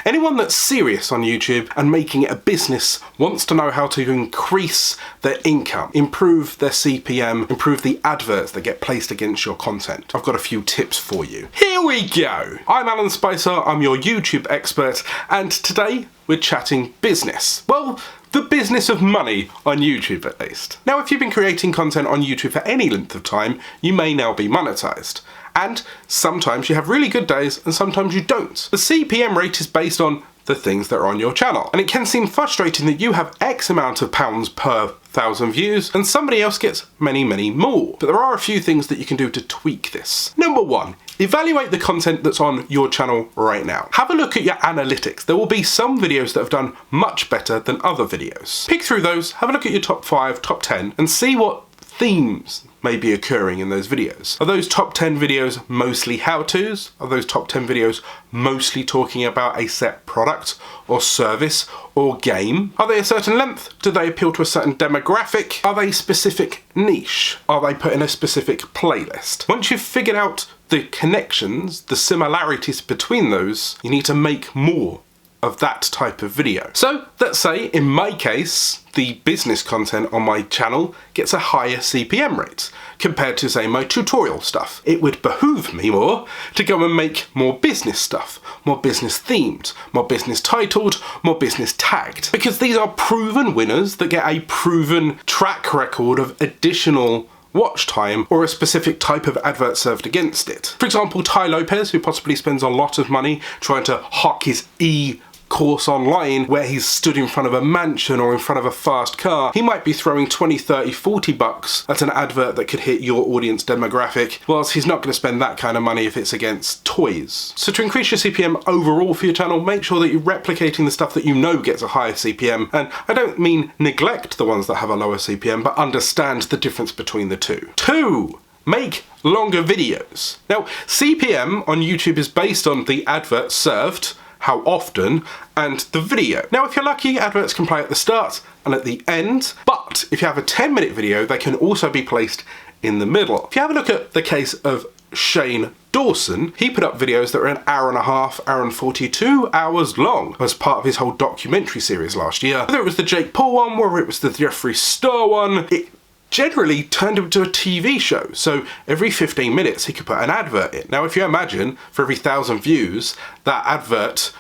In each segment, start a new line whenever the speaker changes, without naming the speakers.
Anyone that's serious on YouTube and making it a business wants to know how to increase their income, improve their CPM, improve the adverts that get placed against your content. I've got a few tips for you. Here we go. I'm Alan Spicer, I'm your YouTube expert, and today we're chatting business. Well, the business of money on YouTube at least. Now, if you've been creating content on YouTube for any length of time, you may now be monetized. And sometimes you have really good days and sometimes you don't. The CPM rate is based on the things that are on your channel. And it can seem frustrating that you have X amount of pounds per 1,000 views and somebody else gets many, many more. But there are a few things that you can do to tweak this. Number one, evaluate the content that's on your channel right now. Have a look at your analytics. There will be some videos that have done much better than other videos. Pick through those, have a look at your top 5, top 10, and see what themes may be occurring in those videos. Are those top 10 videos mostly how-tos? Are those top 10 videos mostly talking about a set product or service or game? Are they a certain length? Do they appeal to a certain demographic? Are they specific niche? Are they put in a specific playlist? Once you've figured out the connections, the similarities between those, you need to make more of that type of video. So let's say in my case, the business content on my channel gets a higher CPM rate compared to, say, my tutorial stuff. It would behoove me more to go and make more business stuff, more business themed, more business titled, more business tagged, because these are proven winners that get a proven track record of additional watch time or a specific type of advert served against it. For example, Ty Lopez, who possibly spends a lot of money trying to hawk his course online where he's stood in front of a mansion or in front of a fast car, he might be throwing 20, 30, 40 bucks at an advert that could hit your audience demographic, whilst he's not going to spend that kind of money if it's against toys. So to increase your CPM overall for your channel, make sure that you're replicating the stuff that you know gets a higher CPM. And I don't mean neglect the ones that have a lower CPM, but understand the difference between the two. 2. Make longer videos. Now, CPM on YouTube is based on the advert served, how often, and the video. Now, if you're lucky, adverts can play at the start and at the end, but if you have a 10-minute video, they can also be placed in the middle. If you have a look at the case of Shane Dawson, he put up videos that were an hour and a half, hour and 42 hours long as part of his whole documentary series last year. Whether it was the Jake Paul one, whether it was the Jeffree Star one, it generally turned into a TV show. So every 15 minutes he could put an advert in. Now, if you imagine for every 1,000 views that advert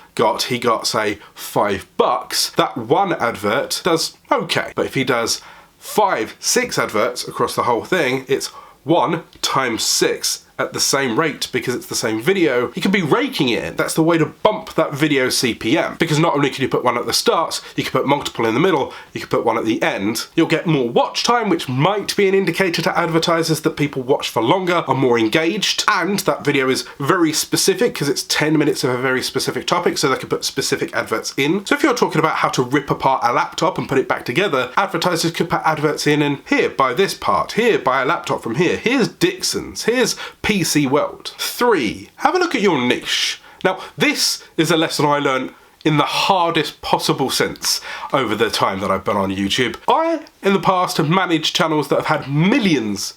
he got say $5, that one advert does okay. But if he does 5, 6 adverts across the whole thing, it's 1 times 6 at the same rate because it's the same video. You can be raking it in. That's the way to bump that video CPM, because not only can you put one at the start, you can put multiple in the middle, you can put one at the end. You'll get more watch time, which might be an indicator to advertisers that people watch for longer, are more engaged, and that video is very specific because it's 10 minutes of a very specific topic, so they can put specific adverts in. So if you're talking about how to rip apart a laptop and put it back together, advertisers could put adverts in and here, buy this part, here, buy a laptop from here, here's Dixon's, here's PC World. 3, have a look at your niche. Now, this is a lesson I learned in the hardest possible sense over the time that I've been on YouTube. I, in the past, have managed channels that have had millions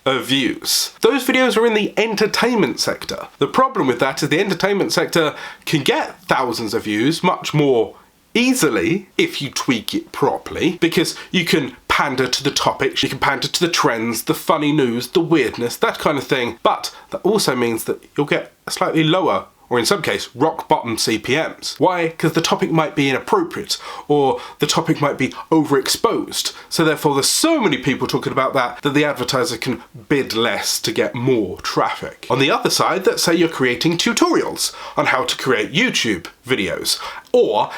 of views. Those videos are in the entertainment sector. The problem with that is the entertainment sector can get thousands of views much more easily if you tweak it properly, because you can pander to the topics, you can pander to the trends, the funny news, the weirdness, that kind of thing. But that also means that you'll get a slightly lower, or in some case, rock bottom CPMs. Why? Because the topic might be inappropriate, or the topic might be overexposed. So therefore there's so many people talking about that the advertiser can bid less to get more traffic. On the other side, let's say you're creating tutorials on how to create YouTube videos, or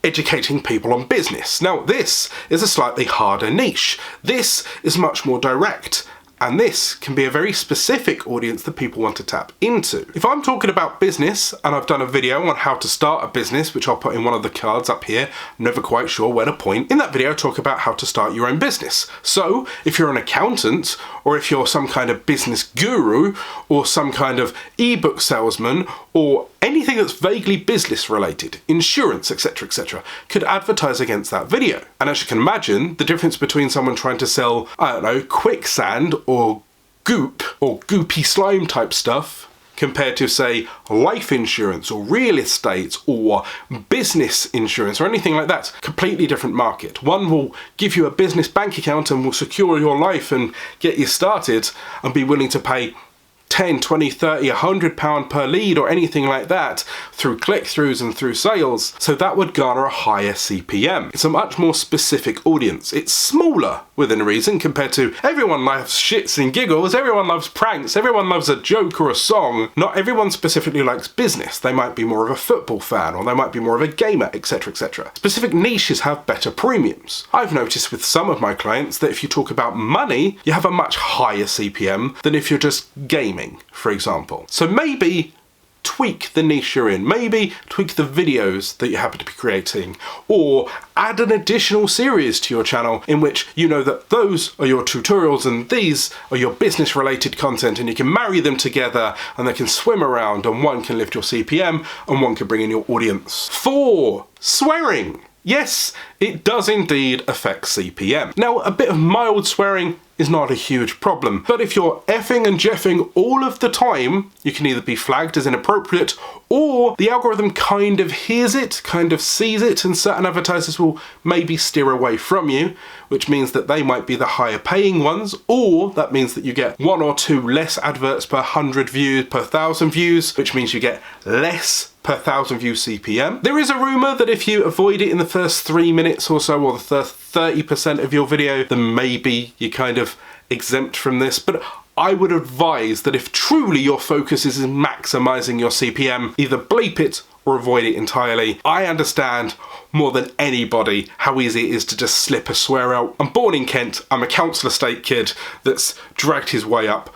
educating people on business. Now, this is a slightly harder niche. This is much more direct, and this can be a very specific audience that people want to tap into. If I'm talking about business and I've done a video on how to start a business, which I'll put in one of the cards up here, never quite sure where to point, in that video I talk about how to start your own business. So if you're an accountant, or if you're some kind of business guru, or some kind of ebook salesman, or anything that's vaguely business related, insurance, etc., could advertise against that video. And as you can imagine, the difference between someone trying to sell, I don't know, quicksand or goop or goopy slime type stuff compared to, say, life insurance or real estate or business insurance or anything like that. Completely different market. One will give you a business bank account and will secure your life and get you started and be willing to pay 10, 20, 30, £100 per lead or anything like that through click-throughs and through sales. So that would garner a higher CPM. It's a much more specific audience. It's smaller within reason compared to everyone loves shits and giggles, everyone loves pranks, everyone loves a joke or a song. Not everyone specifically likes business. They might be more of a football fan or they might be more of a gamer, etc, etc. Specific niches have better premiums. I've noticed with some of my clients that if you talk about money, you have a much higher CPM than if you're just gaming, for example. So maybe tweak the niche you're in, maybe tweak the videos that you happen to be creating, or add an additional series to your channel in which you know that those are your tutorials and these are your business related content, and you can marry them together and they can swim around and one can lift your CPM and one can bring in your audience. 4. Swearing. Yes, it does indeed affect CPM. Now, a bit of mild swearing is not a huge problem, but if you're effing and jeffing all of the time, you can either be flagged as inappropriate or the algorithm kind of hears it, kind of sees it, and certain advertisers will maybe steer away from you, which means that they might be the higher paying ones, or that means that you get 1 or 2 less adverts per 100 views, per 1,000 views, which means you get less per 1,000 view CPM. There is a rumour that if you avoid it in the first 3 minutes or so, or the first 30% of your video, then maybe you kind of exempt from this, but I would advise that if truly your focus is in maximising your CPM, either bleep it or avoid it entirely. I understand more than anybody how easy it is to just slip a swear out. I'm born in Kent, I'm a council estate kid that's dragged his way up.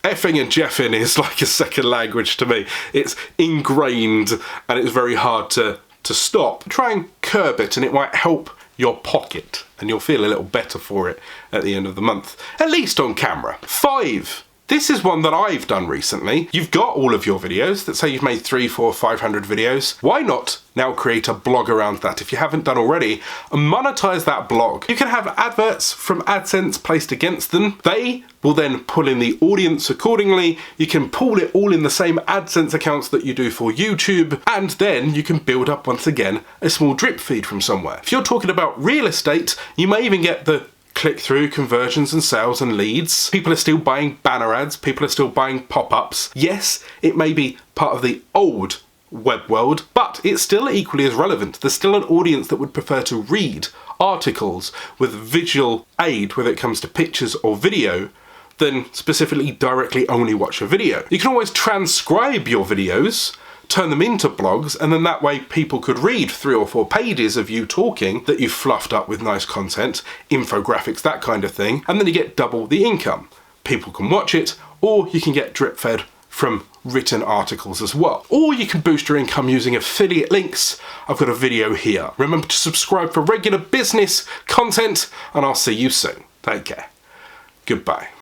Effing and jeffing is like a second language to me. It's ingrained and it's very hard to stop. Try and curb it and it might help your pocket and you'll feel a little better for it at the end of the month, at least on camera. 5. This is one that I've done recently. You've got all of your videos. Let's say you've made 300, 400, 500 videos. Why not now create a blog around that if you haven't done already and monetize that blog? You can have adverts from AdSense placed against them. They will then pull in the audience accordingly. You can pull it all in the same AdSense accounts that you do for YouTube, and then you can build up once again a small drip feed from somewhere. If you're talking about real estate, you may even get the click-through conversions and sales and leads. People are still buying banner ads, people are still buying pop-ups. Yes, it may be part of the old web world, but it's still equally as relevant. There's still an audience that would prefer to read articles with visual aid, whether it comes to pictures or video, than specifically directly only watch a video. You can always transcribe your videos, turn them into blogs, and then that way people could read 3 or 4 pages of you talking that you've fluffed up with nice content, infographics, that kind of thing, and then you get double the income. People can watch it, or you can get drip fed from written articles as well. Or you can boost your income using affiliate links. I've got a video here. Remember to subscribe for regular business content, and I'll see you soon. Take care. Goodbye.